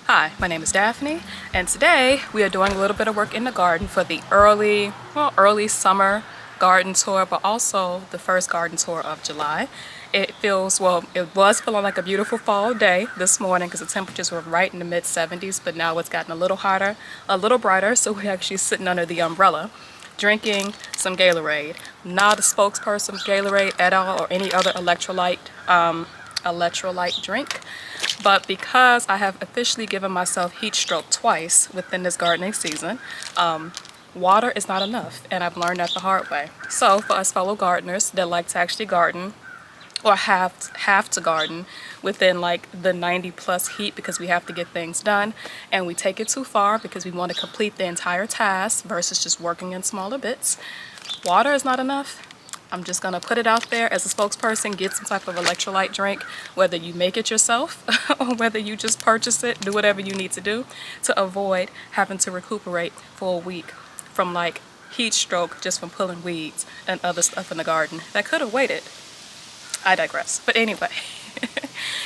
Hi, my name is Daphne, and today we are doing a little bit of work in the garden for the early summer garden tour, but also the first garden tour of July. It was feeling like a beautiful fall day this morning because the temperatures were right in the mid 70s, but now it's gotten a little hotter, a little brighter, so we're actually sitting under the umbrella drinking some Gatorade. Not a spokesperson of Gatorade at all or any other electrolyte drink, but because I have officially given myself heat stroke twice within this gardening season, water is not enough, and I've learned that the hard way. So for us fellow gardeners that like to actually garden or have to garden within like the 90 plus heat because we have to get things done and we take it too far because we want to complete the entire task versus just working in smaller bits, water is not enough. I'm just gonna put it out there as a spokesperson. Get some type of electrolyte drink, whether you make it yourself or whether you just purchase it. Do whatever you need to do to avoid having to recuperate for a week from like heat stroke just from pulling weeds and other stuff in the garden that could have waited. I digress. But anyway,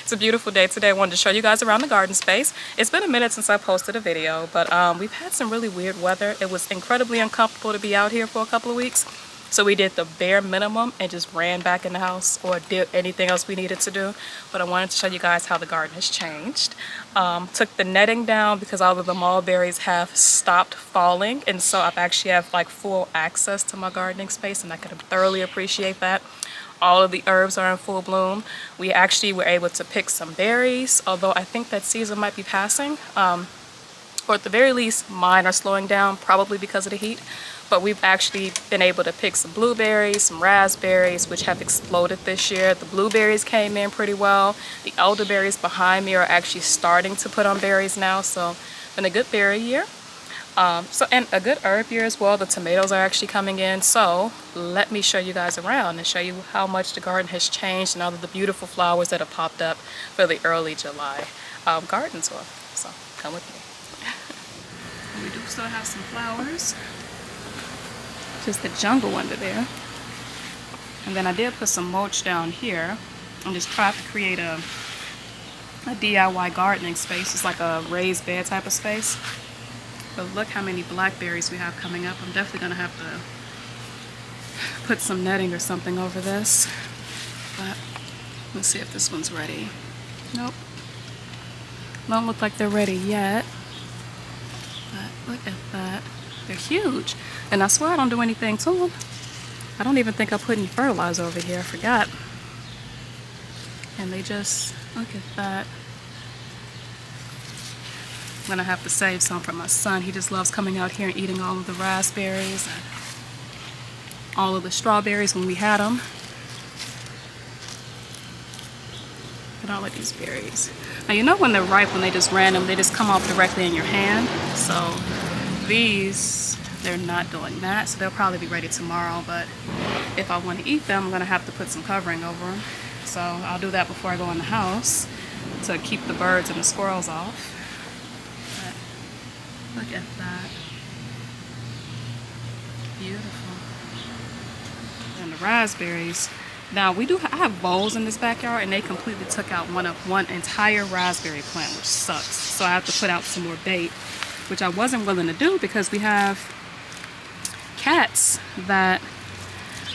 it's a beautiful day today. I wanted to show you guys around the garden space. It's been a minute since I posted a video, but we've had some really weird weather. It was incredibly uncomfortable to be out here for a couple of weeks. So we did the bare minimum and just ran back in the house or did anything else we needed to do. But I wanted to show you guys how the garden has changed. Took the netting down because all of the mulberries have stopped falling. And so I actually have like full access to my gardening space and I can thoroughly appreciate that. All of the herbs are in full bloom. We actually were able to pick some berries, although I think that season might be passing. Or at the very least, mine are slowing down, probably because of the heat. But we've actually been able to pick some blueberries, some raspberries, which have exploded this year. The blueberries came in pretty well. The elderberries behind me are actually starting to put on berries now. So been a good berry year. And a good herb year as well. The tomatoes are actually coming in. So let me show you guys around and show you how much the garden has changed and all of the beautiful flowers that have popped up for the early July garden tour. So come with me. We do still have some flowers. Just the jungle under there. And then I did put some mulch down here and just tried to create a DIY gardening space. It's like a raised bed type of space. But look how many blackberries we have coming up. I'm definitely gonna have to put some netting or something over this. But let's see if this one's ready. Nope. Don't look like they're ready yet. But look at that. They're huge. And I swear I don't do anything to them. I don't even think I put any fertilizer over here. I forgot. And they just, look at that. I'm gonna have to save some for my son. He just loves coming out here and eating all of the raspberries and all of the strawberries when we had them. Look at all of these berries. Now you know when they're ripe, when they just random, they just come off directly in your hand. So these, they're not doing that, so they'll probably be ready tomorrow. But if I want to eat them, I'm gonna have to put some covering over them. So I'll do that before I go in the house to keep the birds and the squirrels off. But look at that. Beautiful. And the raspberries. Now I have bowls in this backyard and they completely took out one entire raspberry plant, which sucks. So I have to put out some more bait, which I wasn't willing to do because we have cats that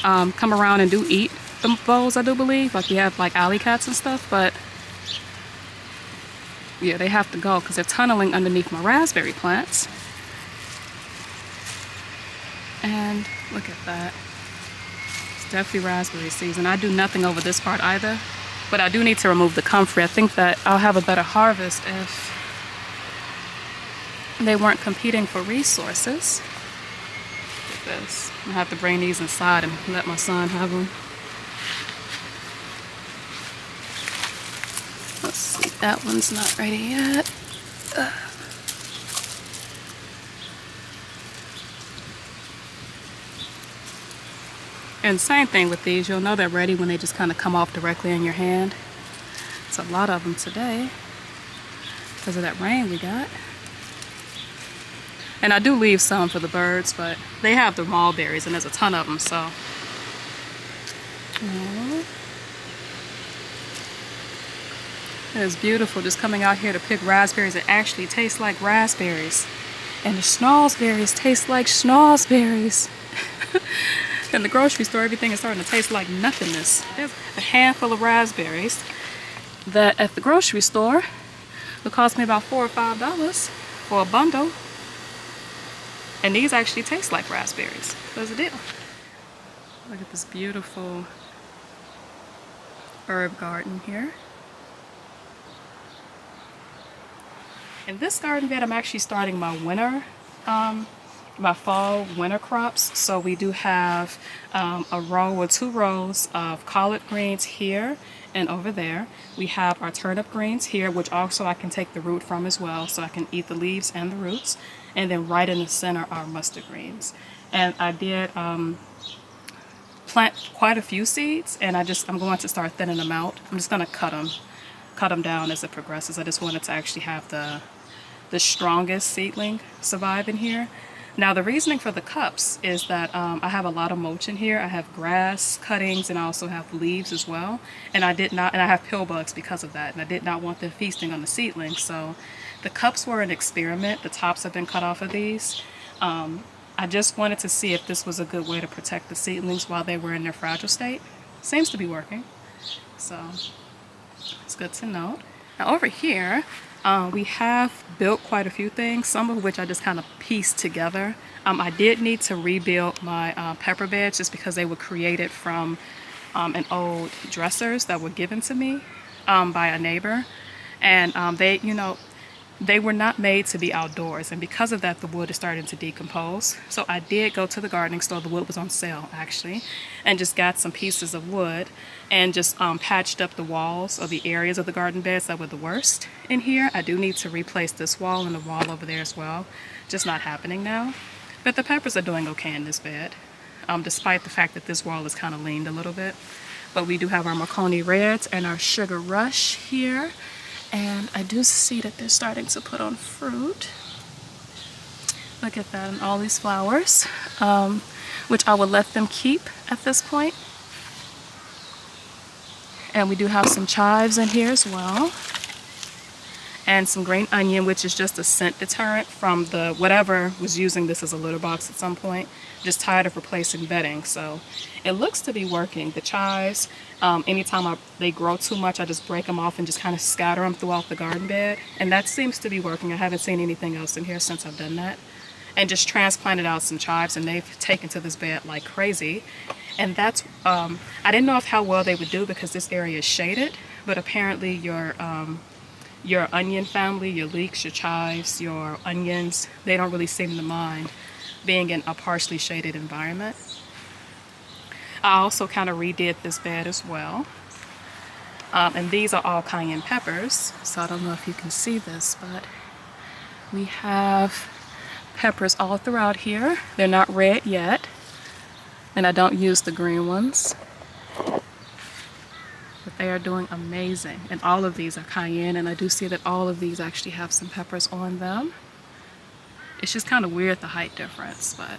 come around and do eat the bowls, I do believe. Like we have like alley cats and stuff, but yeah, they have to go because they're tunneling underneath my raspberry plants. And look at that. It's definitely raspberry season. I do nothing over this part either, but I do need to remove the comfrey. I think that I'll have a better harvest if they weren't competing for resources. Look at this. I'm gonna have to bring these inside and let my son have them. Let's see, that one's not ready yet. And same thing with these, you'll know they're ready when they just kind of come off directly in your hand. It's a lot of them today because of that rain we got. And I do leave some for the birds, but they have the mulberries and there's a ton of them, so. It is beautiful just coming out here to pick raspberries that actually taste like raspberries. And the schnozberries taste like schnozberries. In the grocery store, everything is starting to taste like nothingness. There's a handful of raspberries that at the grocery store will cost me about $4 or $5 for a bundle. And these actually taste like raspberries. There's a deal. Look at this beautiful herb garden here. In this garden bed, I'm actually starting my my fall winter crops. So we do have a row or 2 rows of collard greens here and over there. We have our turnip greens here, which also I can take the root from as well, so I can eat the leaves and the roots. And then right in the center are mustard greens. And I did plant quite a few seeds, and I'm going to start thinning them out. I'm just going to cut them down as it progresses. I just wanted to actually have the strongest seedling survive in here. Now the reasoning for the cups is that I have a lot of mulch in here. I have grass cuttings and I also have leaves as well. And I have pill bugs because of that. And I did not want them feasting on the seedlings. So the cups were an experiment. The tops have been cut off of these. I just wanted to see if this was a good way to protect the seedlings while they were in their fragile state. Seems to be working. So it's good to know. Now over here, we have built quite a few things, some of which I just kind of pieced together. I did need to rebuild my pepper beds just because they were created from an old dressers that were given to me by a neighbor. And they were not made to be outdoors, and because of that the wood is starting to decompose. So I did go to the gardening store, the wood was on sale actually, and just got some pieces of wood and just patched up the walls of the areas of the garden beds that were the worst in here. I do need to replace this wall and the wall over there as well, just not happening now. But the peppers are doing okay in this bed, despite the fact that this wall is kind of leaned a little bit. But we do have our Marconi Reds and our Sugar Rush here. And I do see that they're starting to put on fruit. Look at that, and all these flowers, which I will let them keep at this point. And we do have some chives in here as well. And some green onion, which is just a scent deterrent from whatever was using this as a litter box at some point. Just tired of replacing bedding, so it looks to be working. The chives, anytime they grow too much, I just break them off and just kind of scatter them throughout the garden bed, and that seems to be working. I haven't seen anything else in here since I've done that. And just transplanted out some chives, and they've taken to this bed like crazy. And that's I didn't know how well they would do because this area is shaded, but apparently your onion family, your leeks, your chives, your onions, they don't really seem to mind being in a partially shaded environment. I also kind of redid this bed as well. And these are all cayenne peppers, so I don't know if you can see this, but we have peppers all throughout here. They're not red yet, and I don't use the green ones. But they are doing amazing, and all of these are cayenne, and I do see that all of these actually have some peppers on them. It's just kind of weird, the height difference, but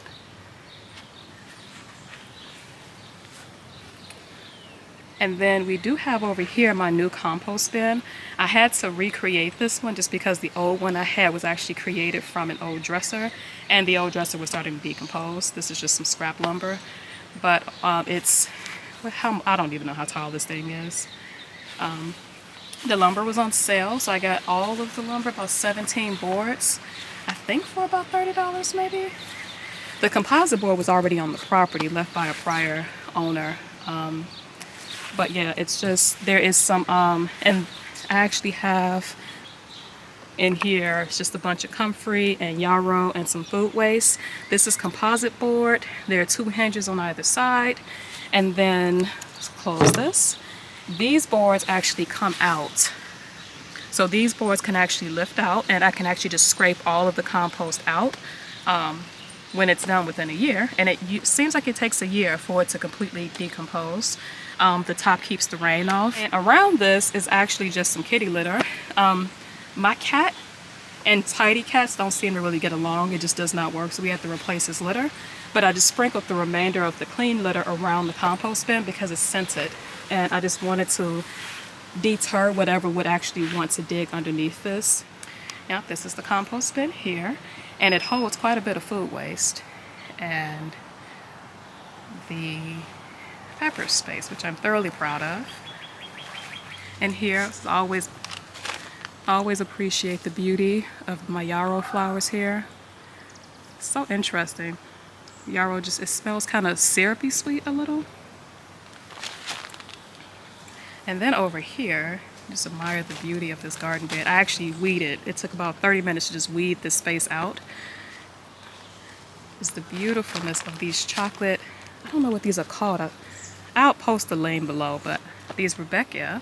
and then we do have over here my new compost bin. I had to recreate this one just because the old one I had was actually created from an old dresser, and the old dresser was starting to decompose. This is just some scrap lumber, but I don't even know how tall this thing is. The lumber was on sale, so I got all of the lumber, about 17 boards, I think for about $30 maybe. The composite board was already on the property, left by a prior owner. But yeah, it's just, there is some, and I actually have in here, it's just a bunch of comfrey and yarrow and some food waste. This is composite board. There are 2 hinges on either side. And then, let's close this. These boards actually come out. So these boards can actually lift out, and I can actually just scrape all of the compost out when it's done within a year. And it seems like it takes a year for it to completely decompose. The top keeps the rain off. And around this is actually just some kitty litter. My cat and tidy cats don't seem to really get along. It just does not work, so we have to replace his litter. But I just sprinkled the remainder of the clean litter around the compost bin because it's scented. And I just wanted to deter whatever would actually want to dig underneath this. Now, this is the compost bin here, and it holds quite a bit of food waste and the pepper space, which I'm thoroughly proud of. And here, always appreciate the beauty of my yarrow flowers here. So interesting. Yarrow it smells kind of syrupy sweet a little. And then over here, just admire the beauty of this garden bed. I actually weeded. It took about 30 minutes to just weed this space out. It's the beautifulness of these chocolate, I don't know what these are called. I'll post the link below, but these Rebecca,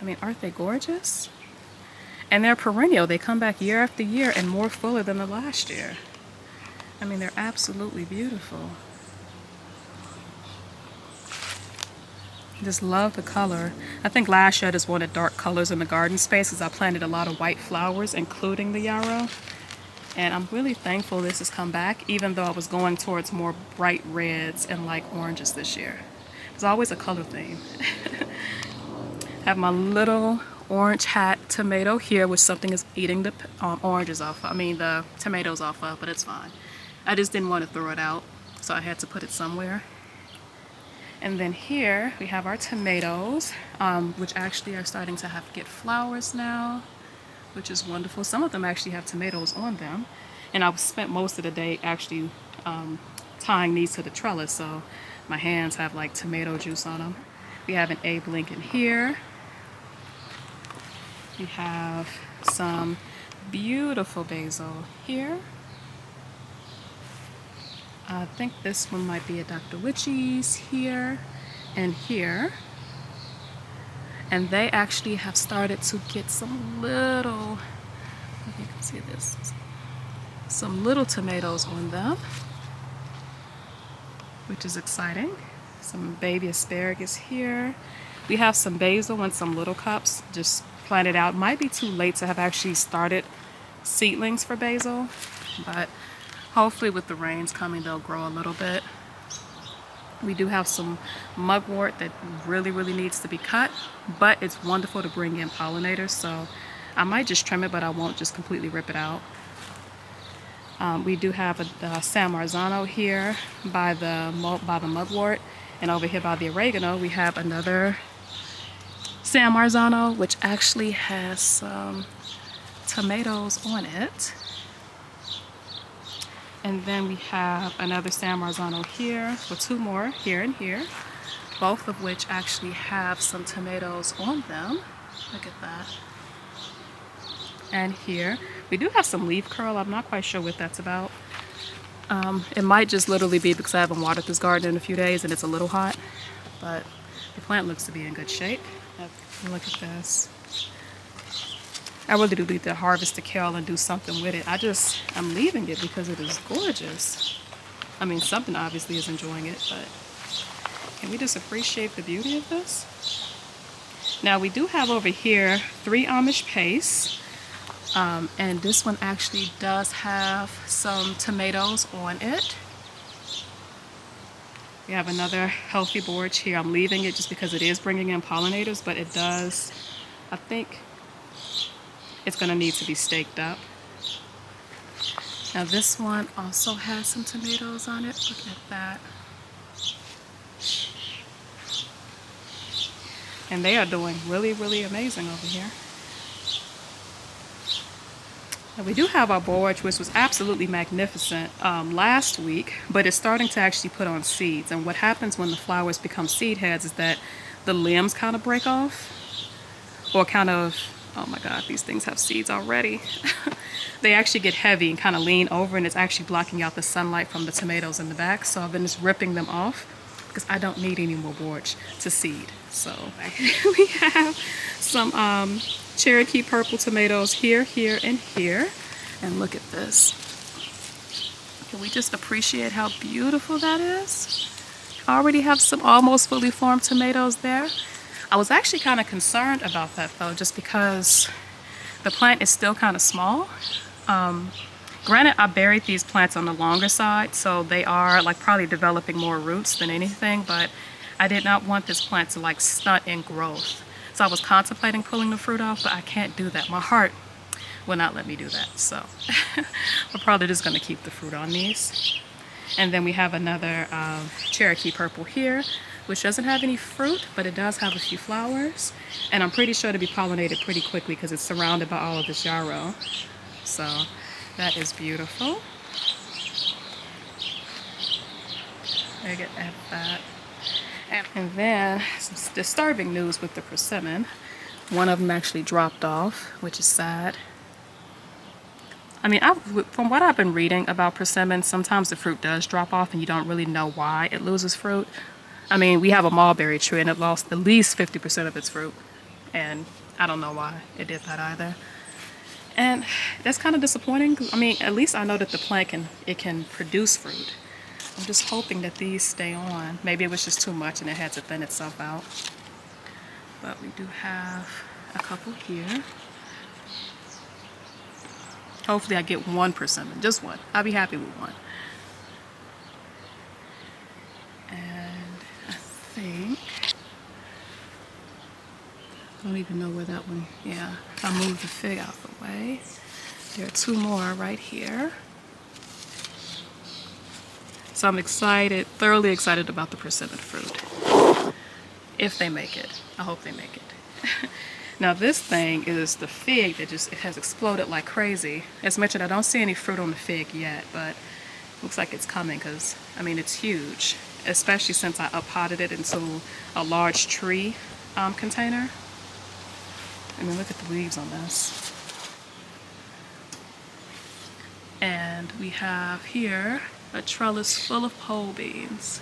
I mean, aren't they gorgeous? And they're perennial. They come back year after year and more fuller than the last year. I mean, they're absolutely beautiful. Just love the color. I think last year I just wanted dark colors in the garden space because I planted a lot of white flowers, including the yarrow. And I'm really thankful this has come back, even though I was going towards more bright reds and like oranges this year. There's always a color theme. I have my little orange hat tomato here, which something is eating the the tomatoes off of, but it's fine. I just didn't want to throw it out, so I had to put it somewhere. And then here we have our tomatoes, which actually are starting to get flowers now, which is wonderful. Some of them actually have tomatoes on them. And I spent most of the day actually tying these to the trellis, so my hands have like tomato juice on them. We have an Abe Lincoln here. We have some beautiful basil here. I think this one might be a Dr. Witchy's here and here. And they actually have started to get some little, if you can see this, some little tomatoes on them, which is exciting. Some baby asparagus here. We have some basil in some little cups, just planted out. Might be too late to have actually started seedlings for basil, but hopefully with the rains coming, they'll grow a little bit. We do have some mugwort that really needs to be cut, but it's wonderful to bring in pollinators, so I might just trim it, but I won't just completely rip it out. We do have a San Marzano here by the mugwort, and over here by the oregano we have another San Marzano, which actually has some tomatoes on it. And then we have another San Marzano here, or two more here and here, both of which actually have some tomatoes on them. Look at that. And here, we do have some leaf curl. I'm not quite sure what that's about. It might just literally be because I haven't watered this garden in a few days and it's a little hot, but the plant looks to be in good shape. Look at this. I really do need to harvest the kale and do something with it. I'm leaving it because it is gorgeous. I mean, something obviously is enjoying it, but can we just appreciate the beauty of this? Now we do have over here 3 Amish paste, and this one actually does have some tomatoes on it. We have another healthy borage here. I'm leaving it just because it is bringing in pollinators, but it does, I think, it's going to need to be staked up. Now this one also has some tomatoes on it. Look at that. And they are doing really amazing over here. Now we do have our borage, which was absolutely magnificent last week, but it's starting to actually put on seeds. And what happens when the flowers become seed heads is that the limbs kind of break off, or kind of, oh my God, these things have seeds already. They actually get heavy and kind of lean over, and it's actually blocking out the sunlight from the tomatoes in the back. So I've been just ripping them off because I don't need any more borage to seed. So we have some Cherokee purple tomatoes here, here, and here. And look at this. Can we just appreciate how beautiful that is? I already have some almost fully formed tomatoes there. I was actually kind of concerned about that though, just because the plant is still kind of small. Granted, I buried these plants on the longer side, so they are like probably developing more roots than anything, but I did not want this plant to like stunt in growth. So I was contemplating pulling the fruit off, but I can't do that. My heart will not let me do that. So I'm probably just going to keep the fruit on these. And then we have another Cherokee Purple here, which doesn't have any fruit, but it does have a few flowers. And I'm pretty sure to be pollinated pretty quickly because it's surrounded by all of this yarrow. So that is beautiful. Look at that. And then some disturbing news with the persimmon. One of them actually dropped off, which is sad. I mean, from what I've been reading about persimmon, sometimes the fruit does drop off and you don't really know why it loses fruit. I mean, we have a mulberry tree and it lost at least 50% of its fruit. And I don't know why it did that either. And that's kind of disappointing. I mean, at least I know that the plant can produce fruit. I'm just hoping that these stay on. Maybe it was just too much and it had to thin itself out. But we do have a couple here. Hopefully I get one persimmon, just one. I'll be happy with one. And I think, I don't even know where that one, yeah. If I move the fig out the way, there are two more right here. So I'm excited, thoroughly excited about the persimmon fruit. If they make it. I hope they make it. Now this thing is the fig that it has exploded like crazy. As mentioned, I don't see any fruit on the fig yet, but looks like it's coming because, I mean, it's huge. Especially since I up-potted it into a large tree container. I mean, look at the leaves on this. And we have here a trellis full of pole beans.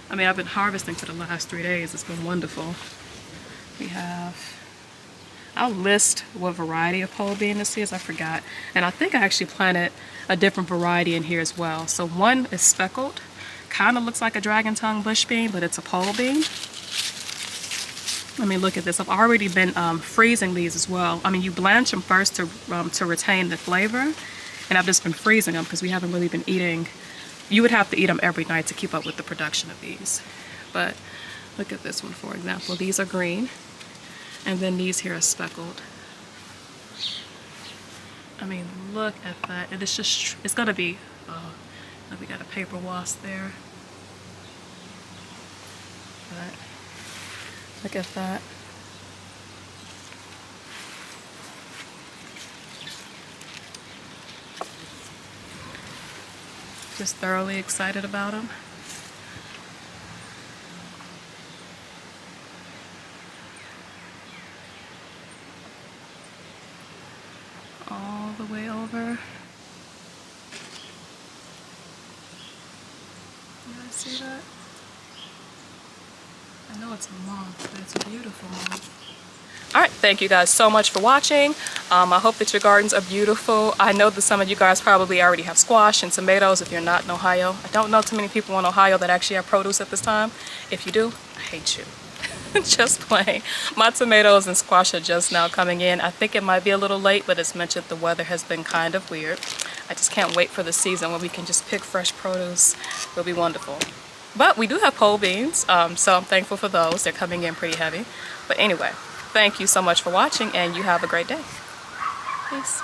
I mean, I've been harvesting for the last 3 days. It's been wonderful. We have, I'll list what variety of pole bean this is. I forgot. And I think I actually planted a different variety in here as well. So one is speckled. Kind of looks like a dragon tongue bush bean, but it's a pole bean. I mean, look at this. I've already been freezing these as well. I mean, you blanch them first to retain the flavor. And I've just been freezing them because we haven't really been eating. You would have to eat them every night to keep up with the production of these. But look at this one, for example. These are green. And then these here are speckled. I mean, look at that. And it's just, it's going to be, we got a paper wasp there. But look at that. Just thoroughly excited about them. All the way over. You guys see that? I know it's a moth, but it's a beautiful moth. Alright, thank you guys so much for watching. I hope that your gardens are beautiful. I know that some of you guys probably already have squash and tomatoes if you're not in Ohio. I don't know too many people in Ohio that actually have produce at this time. If you do, I hate you. Just plain. My tomatoes and squash are just now coming in. I think it might be a little late, but as mentioned, the weather has been kind of weird. I just can't wait for the season when we can just pick fresh produce. It'll be wonderful. But we do have pole beans, so I'm thankful for those. They're coming in pretty heavy. But anyway, thank you so much for watching, and you have a great day. Peace.